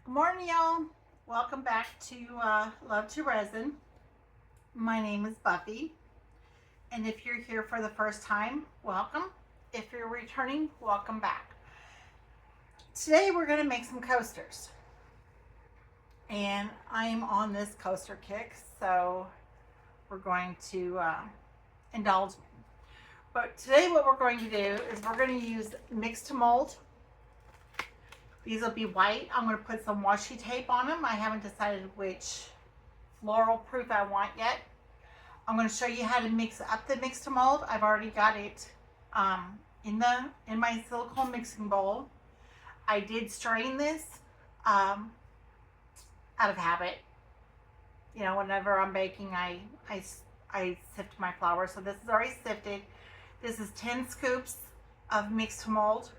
Good morning, y'all. Welcome back to Love to Resin. My name is Buffy, and if you're here for the first time, welcome. If you're returning, welcome back. Today we're going to make some coasters, and I'm on this coaster kick, so we're going to indulge me. But today what we're going to do is we're going to use Mix2Mold. These will be white. I'm going to put some washi tape on them. I haven't decided which floral proof I want yet. I'm going to show you how to mix up the Mix2Mold. I've already got it in my silicone mixing bowl. I did strain this out of habit. You know, whenever I'm baking, I sift my flour. So this is already sifted. This is 10 scoops of Mix2Mold.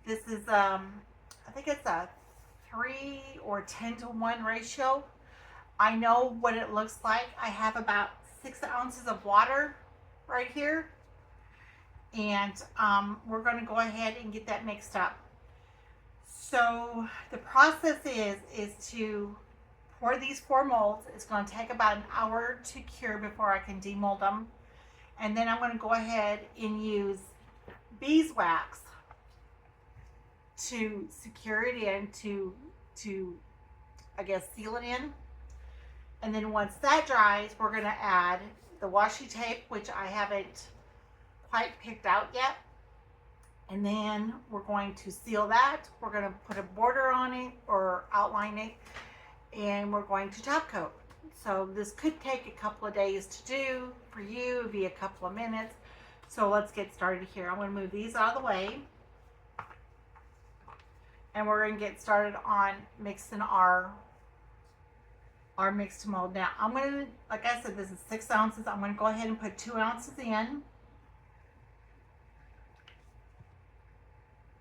This is I think it's a 3 or 10 to 1 ratio. I know what it looks like. I have about 6 ounces of water right here. And we're going to go ahead and get that mixed up. So the process is to pour these 4 molds. It's going to take about an hour to cure before I can demold them. And then I'm going to go ahead and use beeswax to secure it in, to I guess seal it in. And then once that dries, we're going to add the washi tape, which I haven't quite picked out yet. And then we're going to seal that. We're going to put a border on it or outline it, and we're going to top coat. So this could take a couple of days to do. For you, it'd be a couple of minutes. So let's get started here. I'm going to move these out of the way. And we're going to get started on mixing our Mix2Mold. Now, I'm going to, like I said, this is 6 ounces. I'm going to go ahead and put 2 ounces in.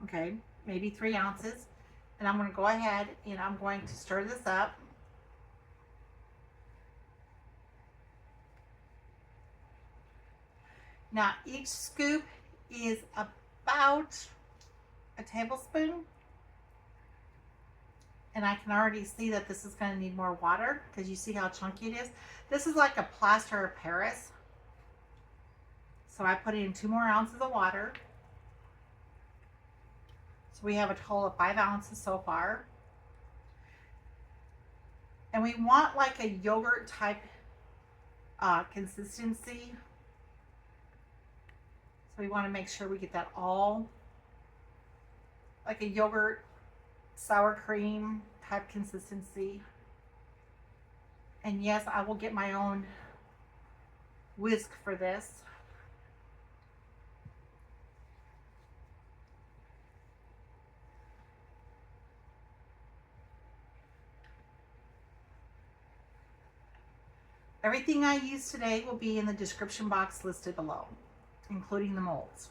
Okay, maybe 3 ounces. And I'm going to go ahead and I'm going to stir this up. Now, each scoop is about a tablespoon. And I can already see that this is going to need more water because you see how chunky it is. This is like a plaster of Paris. So I put in 2 more ounces of water. So we have a total of 5 ounces so far. And we want like a yogurt type consistency. So we want to make sure we get that all like a yogurt sour cream type consistency. And yes, I will get my own whisk for this. Everything I use today will be in the description box listed below, including the molds.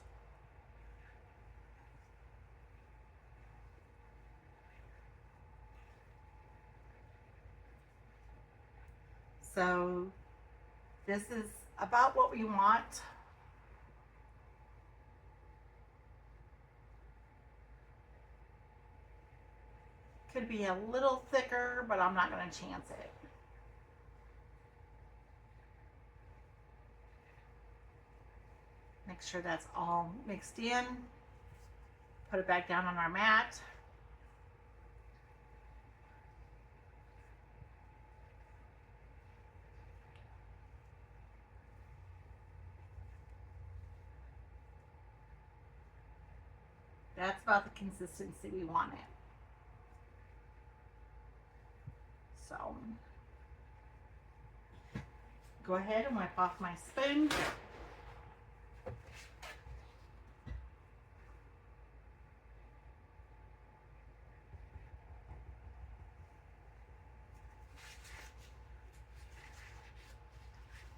So this is about what we want. Could be a little thicker, but I'm not going to chance it. Make sure that's all mixed in. Put it back down on our mat. That's about the consistency we want it. So go ahead and wipe off my spoon.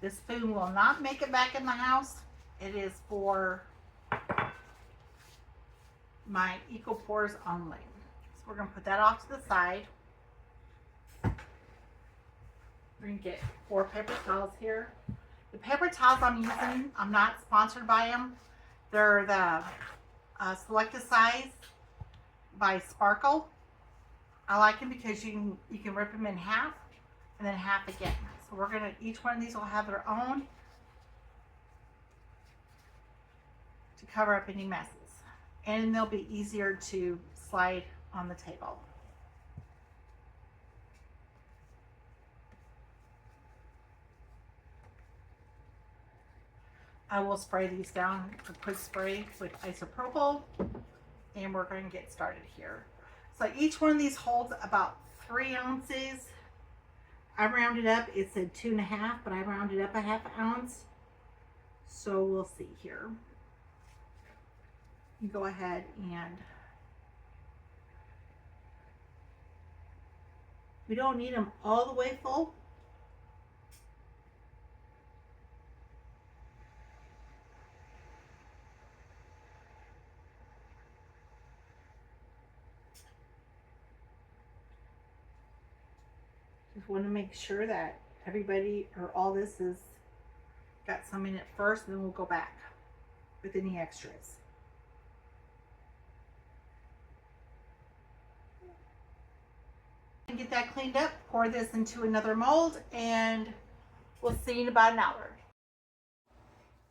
This spoon will not make it back in the house. It is for my eco pours only. So we're going to put that off to the side. We're going to get 4 paper towels here. The paper towels I'm using, I'm not sponsored by them. They're the Selected Size by Sparkle. I like them because you can rip them in half and then half again. So we're gonna, each one of these will have their own to cover up any messes. And they'll be easier to slide on the table. I will spray these down with a quick spray with isopropyl, and we're going to get started here. So each one of these holds about 3 ounces. I rounded up, it said 2.5, but I rounded up a ½ ounce. So we'll see here. You go ahead and we don't need them all the way full. Just want to make sure that everybody or all this is got some in it first, and then we'll go back with any extras. And get that cleaned up, pour this into another mold, and we'll see you in about an hour.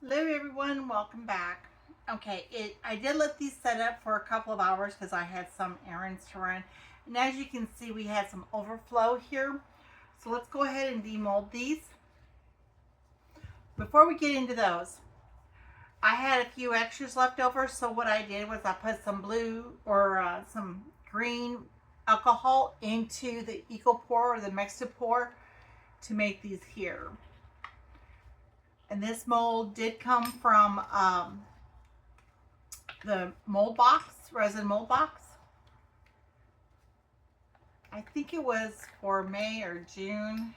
Hello everyone, welcome back. Okay, I did let these set up for a couple of hours because I had some errands to run. And as you can see, we had some overflow here. So let's go ahead and demold these. Before we get into those, I had a few extras left over. So what I did was I put some blue or some green alcohol into the EcoPour or the Mix2Pour to make these here. And this mold did come from the mold box, resin mold box. I think it was for May or June,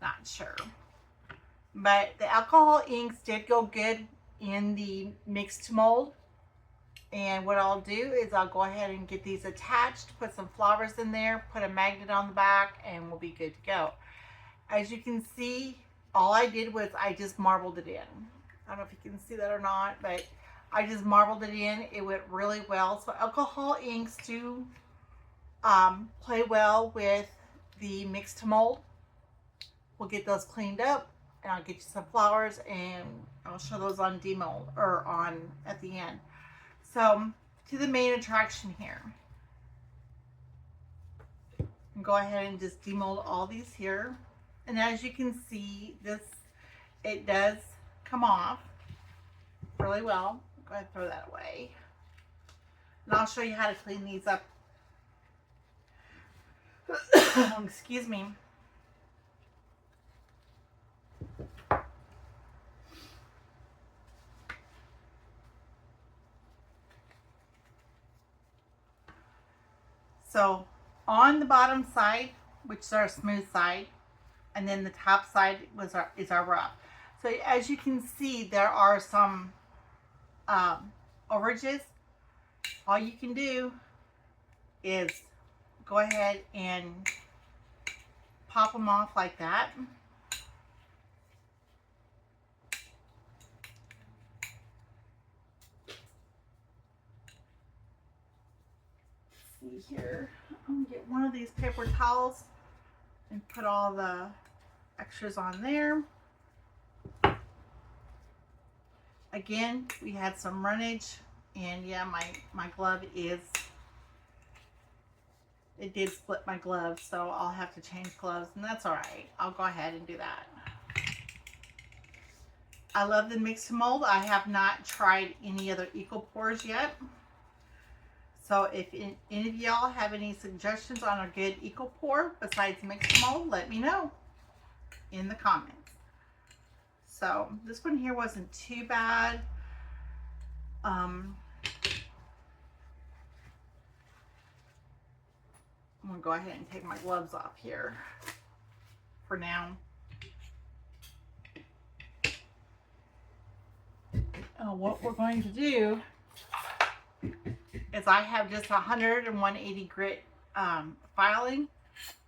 not sure. But the alcohol inks did go good in the Mix2Mold. And what I'll do is I'll go ahead and get these attached, put some flowers in there, put a magnet on the back, and we'll be good to go. As you can see, all I did was I just marbled it in. I don't know if you can see that or not, but I just marbled it in. It went really well. So alcohol inks do play well with the Mix2Mold. We'll get those cleaned up, and I'll get you some flowers, and I'll show those on demold or on at the end. So to the main attraction here. And go ahead and just demold all these here. And as you can see, it does come off really well. Go ahead and throw that away. And I'll show you how to clean these up. Excuse me. So on the bottom side, which is our smooth side, and then the top side is our rough. So as you can see, there are some overages. All you can do is go ahead and pop them off like that. See here, I'm gonna get one of these paper towels and put all the extras on there. Again, we had some runnage, and yeah, my glove it did split my glove, so I'll have to change gloves, and that's all right. I'll go ahead and do that. I love the Mix2Mold. I have not tried any other EcoPours yet. So if any of y'all have any suggestions on a good EcoPour besides Mix2Mold, let me know in the comments. So this one here wasn't too bad. I'm gonna go ahead and take my gloves off here for now. What we're going to do is I have just 100 and 180 grit filing.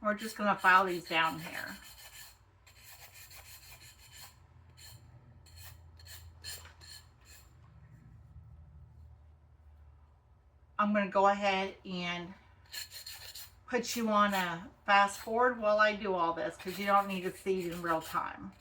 We're just going to file these down here. I'm going to go ahead and put you on a fast forward while I do all this, because you don't need to see it in real time.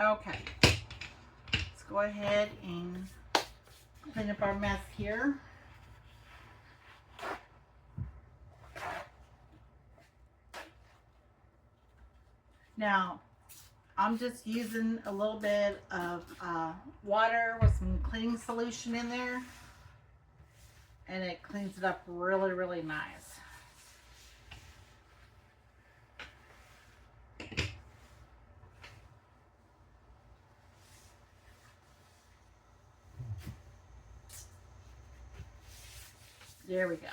Okay, let's go ahead and clean up our mess here. Now, I'm just using a little bit of water with some cleaning solution in there, and it cleans it up really, really nice. There we go.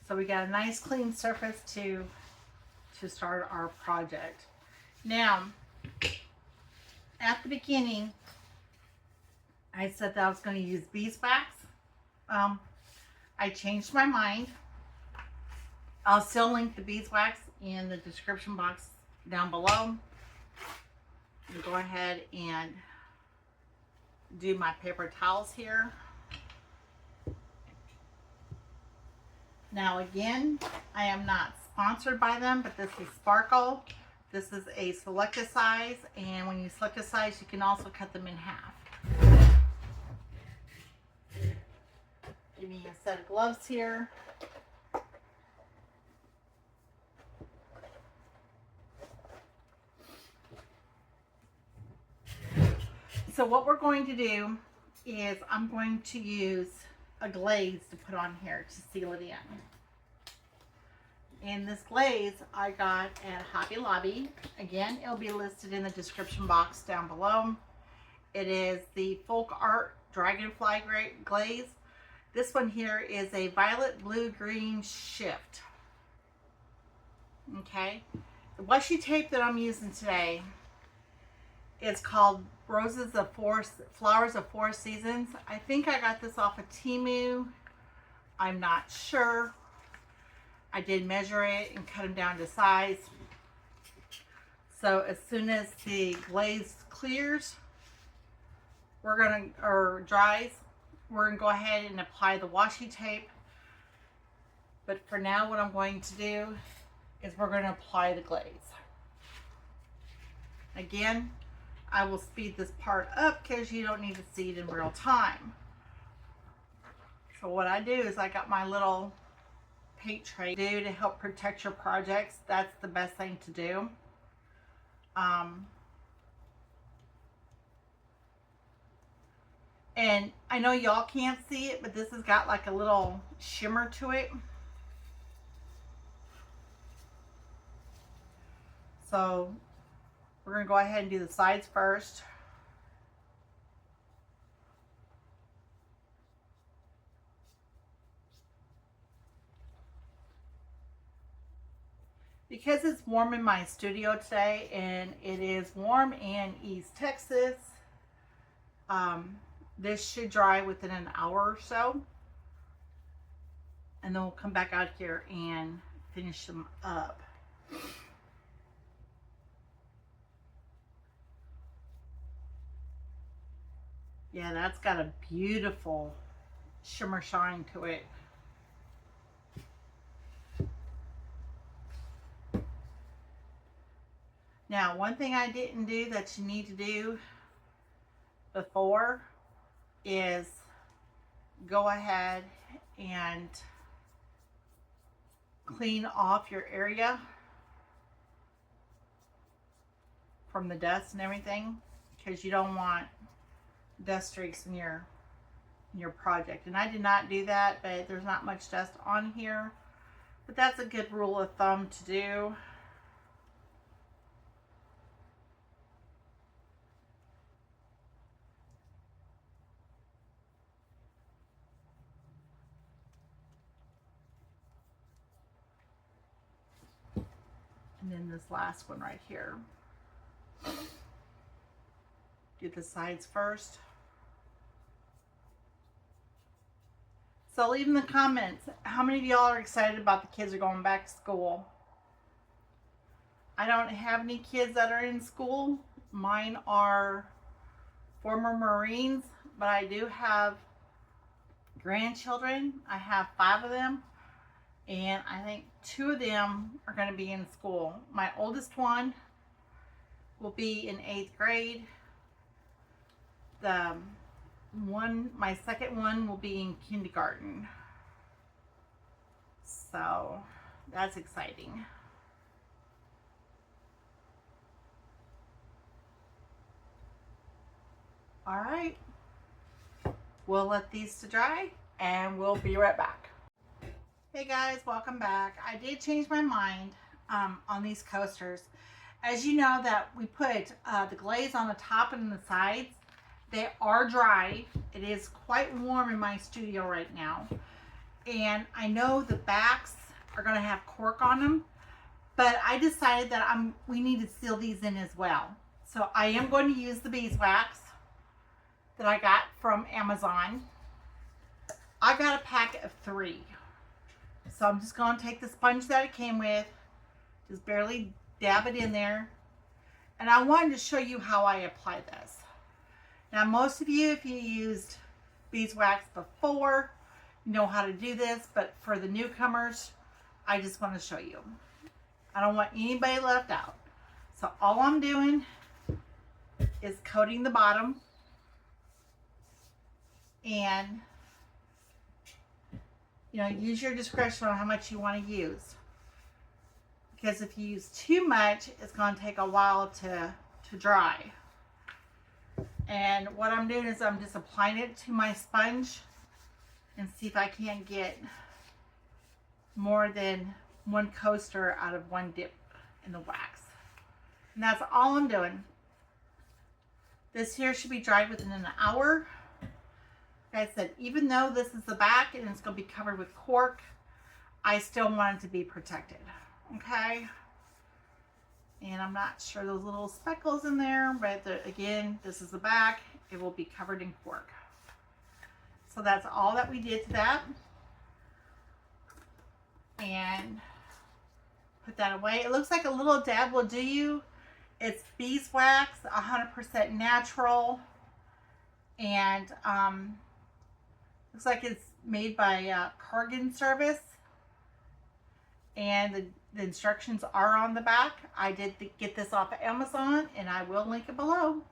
So we got a nice clean surface to start our project. Now, at the beginning, I said that I was going to use beeswax. I changed my mind. I'll still link the beeswax in the description box down below. I'll go ahead and do my paper towels here. Now again, I am not sponsored by them, but this is Sparkle. This is a selected size, and when you select a size, you can also cut them in half. Give me a set of gloves here. So what we're going to do is I'm going to use a glaze to put on here to seal it in. And this glaze I got at Hobby Lobby. Again, it'll be listed in the description box down below. It is the Folk Art Dragonfly glaze. This one here is a violet, blue, green shift. Okay. The washi tape that I'm using today is called Flowers of Four Seasons. I think I got this off of Temu. I'm not sure. I did measure it and cut them down to size. So as soon as the glaze clears, or dries, we're gonna go ahead and apply the washi tape. But for now, what I'm going to do is we're gonna apply the glaze. Again, I will speed this part up because you don't need to see it in real time. So what I do is I got my little paint tray to help protect your projects. That's the best thing to do. And I know y'all can't see it, but this has got like a little shimmer to it. So we're going to go ahead and do the sides first. Because it's warm in my studio today, and it is warm in East Texas, this should dry within an hour or so. And then we'll come back out here and finish them up. Yeah, that's got a beautiful shimmer shine to it. Now, one thing I didn't do that you need to do before is go ahead and clean off your area from the dust and everything, because you don't want dust streaks in your in your project. And I did not do that, but there's not much dust on here. But that's a good rule of thumb to do. And then this last one right here. Do the sides first. So leave in the comments, how many of y'all are excited about the kids are going back to school? I don't have any kids that are in school. Mine are former Marines, but I do have grandchildren. I have 5 of them, and I think 2 of them are going to be in school. My oldest one will be in 8th grade. My second one will be in kindergarten. So that's exciting. All right, we'll let these to dry and we'll be right back. Hey guys, welcome back. I did change my mind on these coasters. As you know that we put the glaze on the top and the sides. They are dry. It is quite warm in my studio right now. And I know the backs are gonna have cork on them, but I decided that we need to seal these in as well. So I am going to use the beeswax that I got from Amazon. I got a pack of 3. So I'm just gonna take the sponge that it came with, just barely dab it in there. And I wanted to show you how I apply this. Now, most of you, if you used beeswax before, you know how to do this, but for the newcomers, I just want to show you. I don't want anybody left out. So all I'm doing is coating the bottom, and use your discretion on how much you want to use. Because if you use too much, it's going to take a while to dry. And what I'm doing is I'm just applying it to my sponge and see if I can't get more than 1 coaster out of 1 dip in the wax. And that's all I'm doing. This here should be dried within an hour. Like I said, even though this is the back and it's going to be covered with cork, I still want it to be protected. Okay? And I'm not sure those little speckles in there, but again, this is the back. It will be covered in cork. So that's all that we did to that. And put that away. It looks like a little dab will do you. It's beeswax, 100% natural. And looks like it's made by Cargan Service. And the instructions are on the back. I did get this off of Amazon, and I will link it below.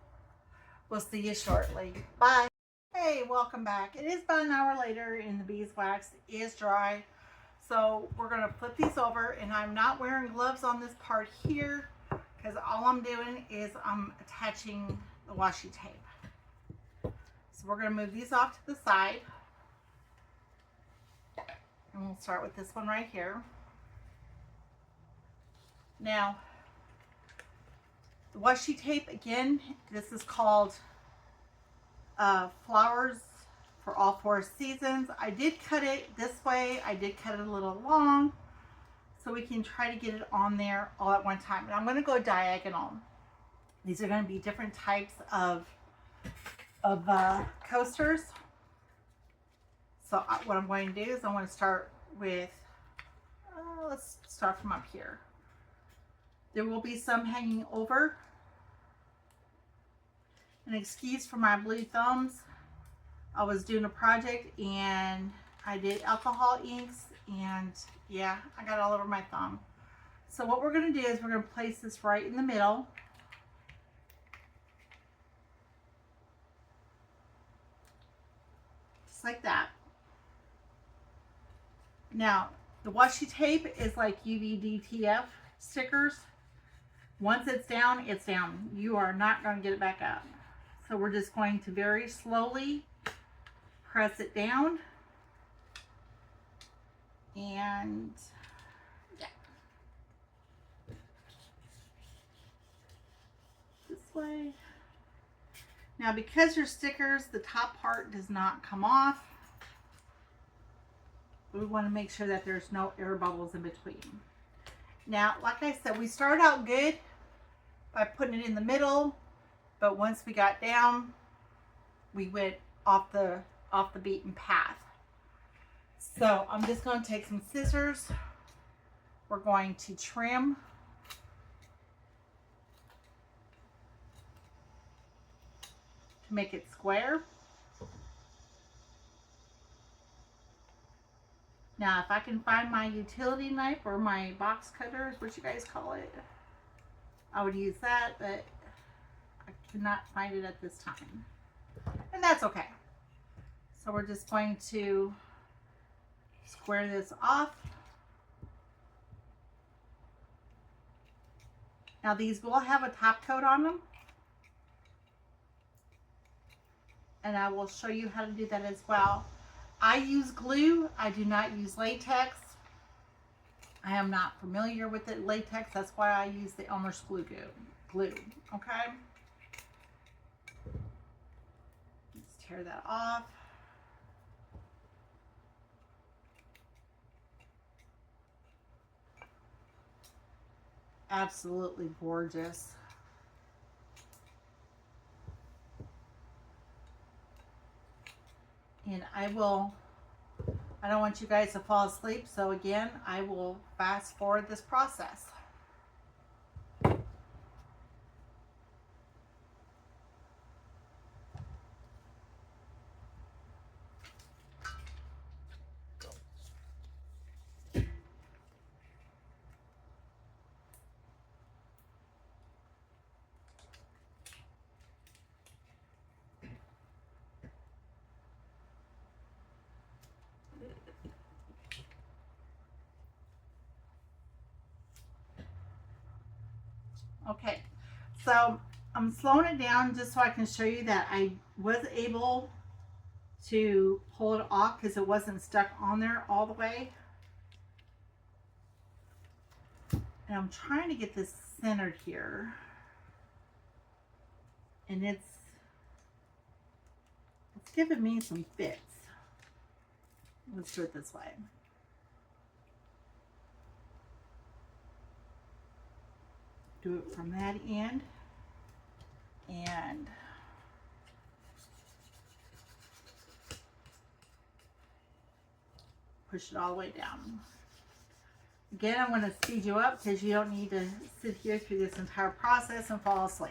We'll see you shortly. Bye. Hey, welcome back. It is about an hour later, and the beeswax is dry. So we're going to flip these over, and I'm not wearing gloves on this part here because all I'm doing is I'm attaching the washi tape. So we're going to move these off to the side. And we'll start with this one right here. Now, the washi tape, again, this is called Flowers for All 4 Seasons. I did cut it this way. I did cut it a little long so we can try to get it on there all at one time. And I'm going to go diagonal. These are going to be different types of coasters. So what I'm going to do is I'm going to start with, let's start from up here. There will be some hanging over. An excuse for my blue thumbs. I was doing a project and I did alcohol inks, and yeah, I got all over my thumb. So what we're going to do is we're going to place this right in the middle. Just like that. Now, the washi tape is like UVDTF stickers. Once it's down, it's down. You are not going to get it back up. So we're just going to very slowly press it down, and yeah, this way. Now, because your stickers, the top part does not come off, we want to make sure that there's no air bubbles in between. Now, like I said, we started out good by putting it in the middle, but once we got down, we went off the beaten path. So I'm just going to take some scissors. We're going to trim to make it square. Now, if I can find my utility knife or my box cutter, is what you guys call it, I would use that, but I cannot find it at this time. And that's okay. So we're just going to square this off. Now, these will have a top coat on them, and I will show you how to do that as well. I use glue. I do not use latex. I am not familiar with the latex. That's why I use the Elmer's glue. Okay? Let's tear that off. Absolutely gorgeous. And I don't want you guys to fall asleep, so again, I will fast forward this process. Okay, so I'm slowing it down just so I can show you that I was able to pull it off because it wasn't stuck on there all the way. And I'm trying to get this centered here. And it's giving me some fits. Let's do it this way. Do it from that end and push it all the way down. Again, I'm going to speed you up because you don't need to sit here through this entire process and fall asleep.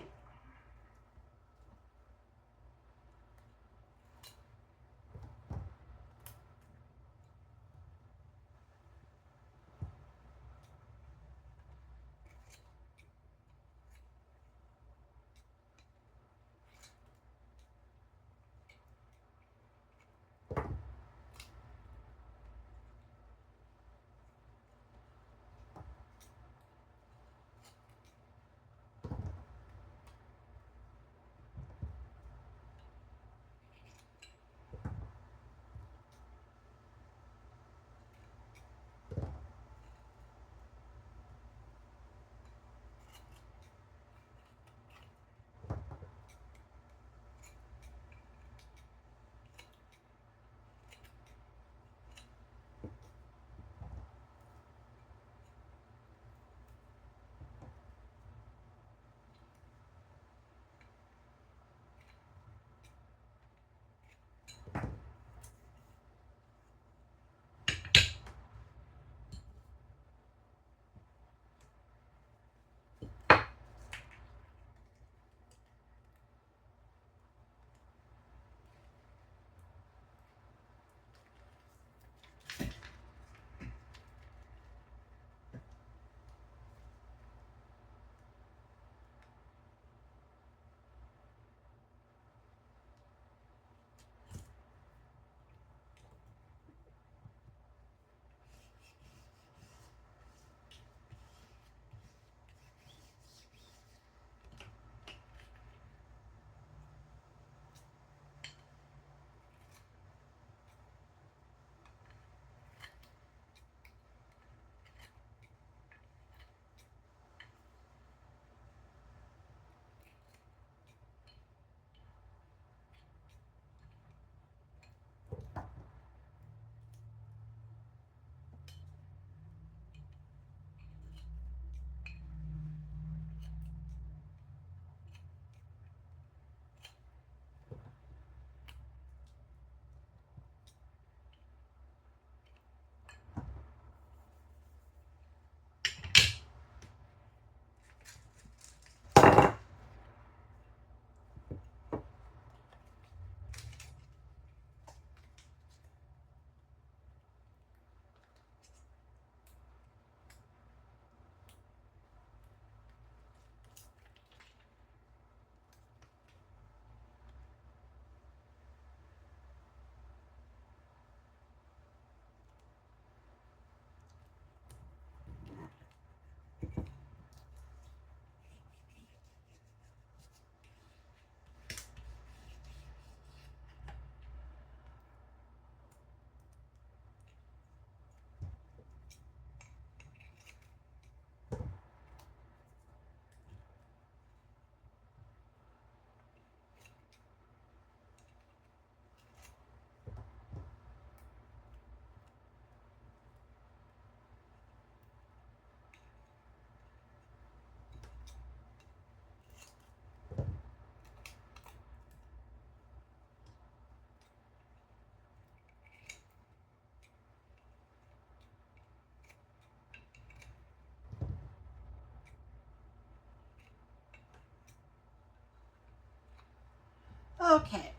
Okay,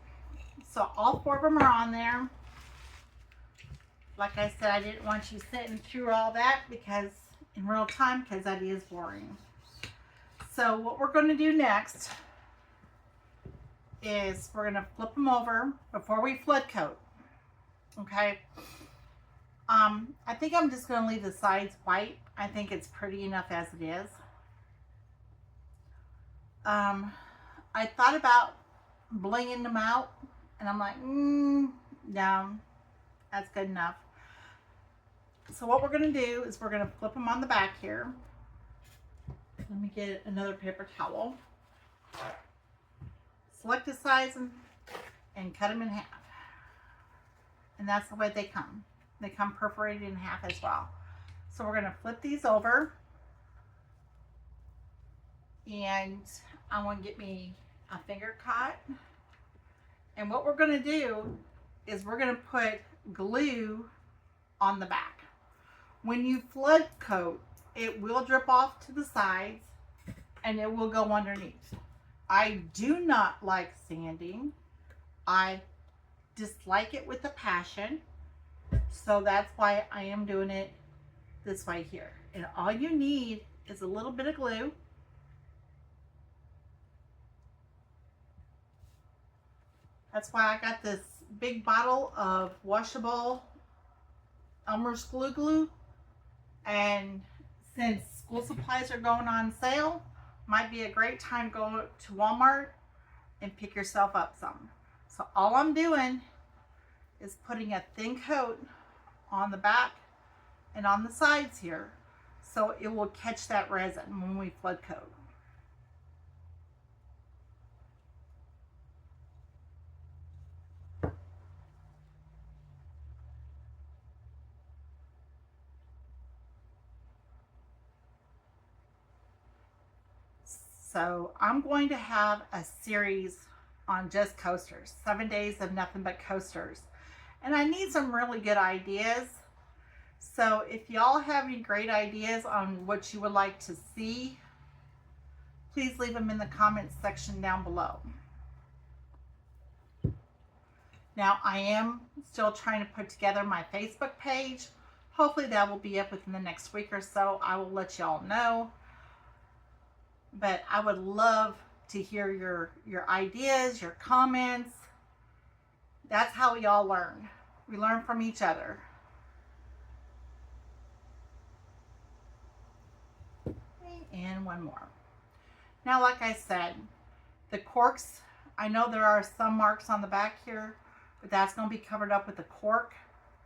so all 4 of them are on there. Like I said, I didn't want you sitting through all that because in real time, because that is boring. So what we're going to do next is we're going to flip them over before we flood coat. Okay. I think I'm just going to leave the sides white. I think it's pretty enough as it is. I thought about blinging them out, and I'm like, no, that's good enough. So what we're going to do is we're going to flip them on the back here. Let me get another paper towel. Select the size and cut them in half. And that's the way they come. They come perforated in half as well. So we're going to flip these over. And I want to get me a finger cut. And what we're going to do is we're going to put glue on the back. When you flood coat, it will drip off to the sides and it will go underneath. I do not like sanding. I dislike it with a passion. So that's why I am doing it this way here. And all you need is a little bit of glue. That's why I got this big bottle of washable Elmer's glue. And since school supplies are going on sale, might be a great time to go to Walmart and pick yourself up some. So all I'm doing is putting a thin coat on the back and on the sides here so it will catch that resin when we flood coat. So I'm going to have a series on just coasters, 7 days of nothing but coasters. And I need some really good ideas. So if y'all have any great ideas on what you would like to see, please leave them in the comments section down below. Now I am still trying to put together my Facebook page. Hopefully that will be up within the next week or so. I will let y'all know. But I would love to hear your ideas, your comments. That's how we all learn. We learn from each other. And one more. Now, like I said, the corks, I know there are some marks on the back here, but that's going to be covered up with a cork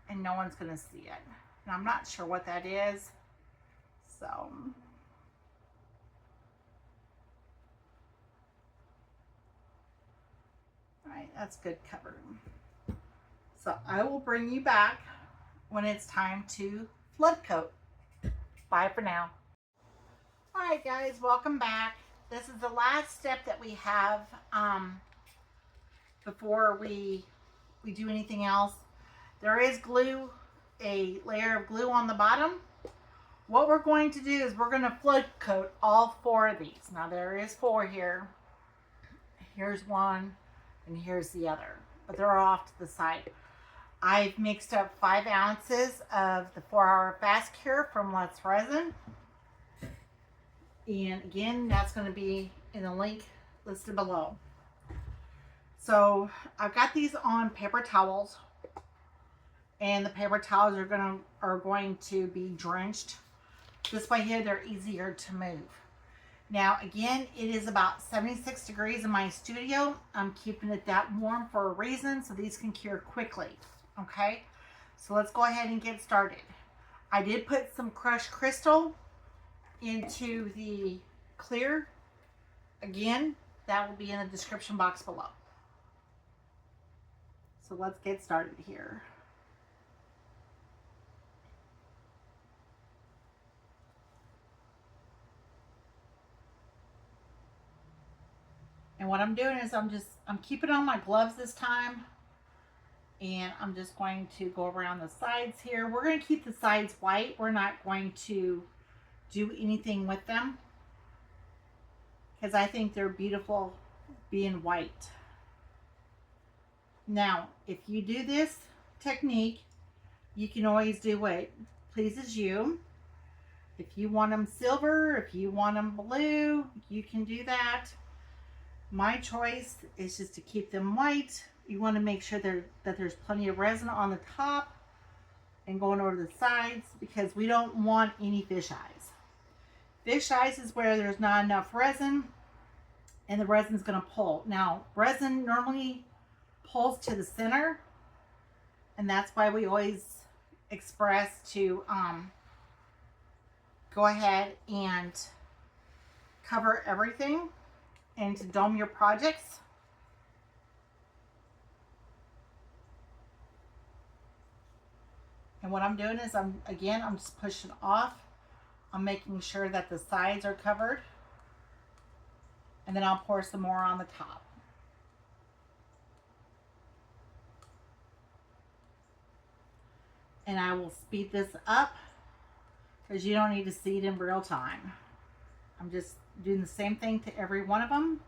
and no one's going to see it. And I'm not sure what that is. So right, that's good covered. So I will bring you back when it's time to flood coat. Bye for now. All right, guys, welcome back. This is the last step that we have before we do anything else. There is glue, a layer of glue on the bottom. What we're going to do is we're going to flood coat all 4 of these. Now there is 4 here. Here's one. And here's the other, but they're off to the side. I've mixed up 5 ounces of the 4-hour fast cure from Let's Resin. And again, that's going to be in the link listed below. So I've got these on paper towels, and the paper towels are going to be drenched. This way here, they're easier to move. Now, again, it is about 76 degrees in my studio. I'm keeping it that warm for a reason, so these can cure quickly, okay? So let's go ahead and get started. I did put some crushed crystal into the clear. Again, that will be in the description box below. So let's get started here. And what I'm doing is I'm keeping on my gloves this time. And I'm just going to go around the sides here. We're going to keep the sides white. We're not going to do anything with them, because I think they're beautiful being white. Now, if you do this technique, you can always do what pleases you. If you want them silver, if you want them blue, you can do that. My choice is just to keep them white. You want to make sure that there's plenty of resin on the top and going over the sides, because we don't want any fish eyes. Fish eyes is where there's not enough resin and the resin's going to pull. Now, resin normally pulls to the center, and that's why we always express to go ahead and cover everything and to dome your projects. And what I'm doing is I'm just pushing off. I'm making sure that the sides are covered, and then I'll pour some more on the top. And I will speed this up because you don't need to see it in real time. I'm just doing the same thing to every one of them.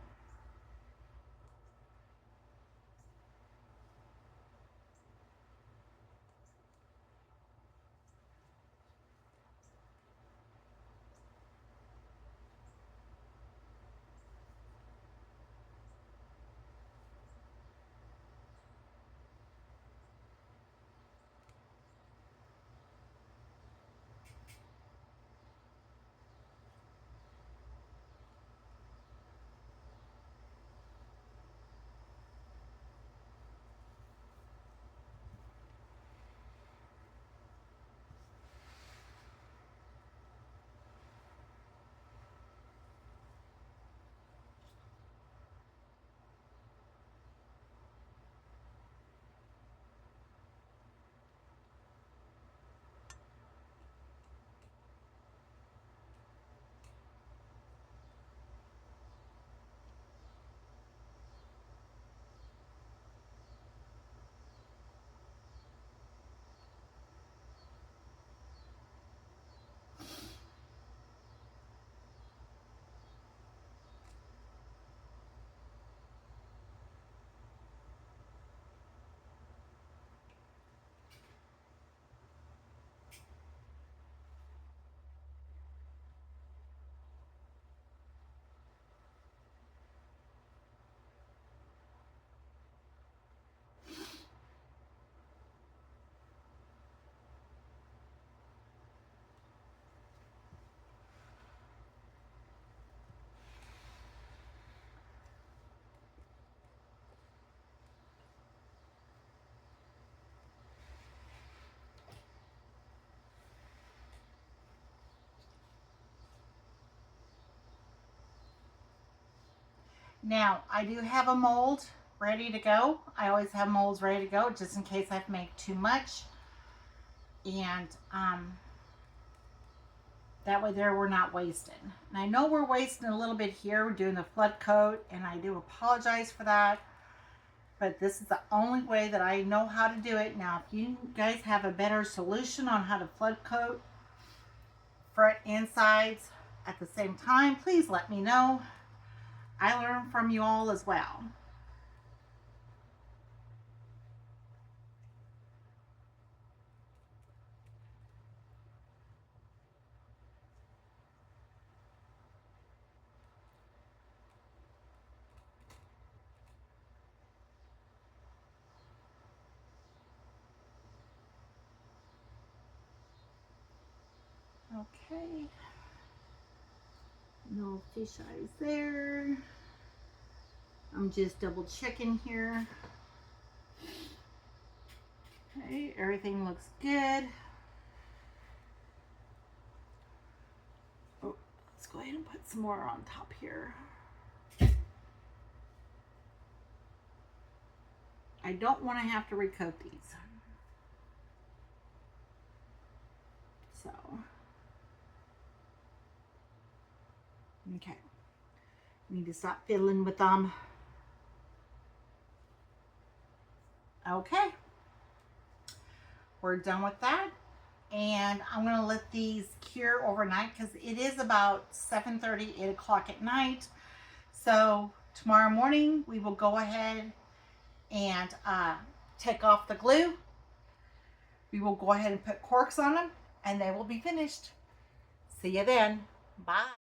Now, I do have a mold ready to go. I always have molds ready to go just in case I make too much. And that way there we're not wasting. And I know we're wasting a little bit here. We're doing the flood coat, and I do apologize for that. But this is the only way that I know how to do it. Now, if you guys have a better solution on how to flood coat front and sides at the same time, please let me know. I learn from you all as well. Okay. No fish eyes there. I'm just double checking here. Okay, everything looks good. Oh, let's go ahead and put some more on top here. I don't want to have to recoat these. So, okay. Need to stop fiddling with them. Okay. We're done with that. And I'm going to let these cure overnight because it is about 7:30, 8 o'clock at night. So tomorrow morning we will go ahead and take off the glue. We will go ahead and put corks on them and they will be finished. See you then. Bye.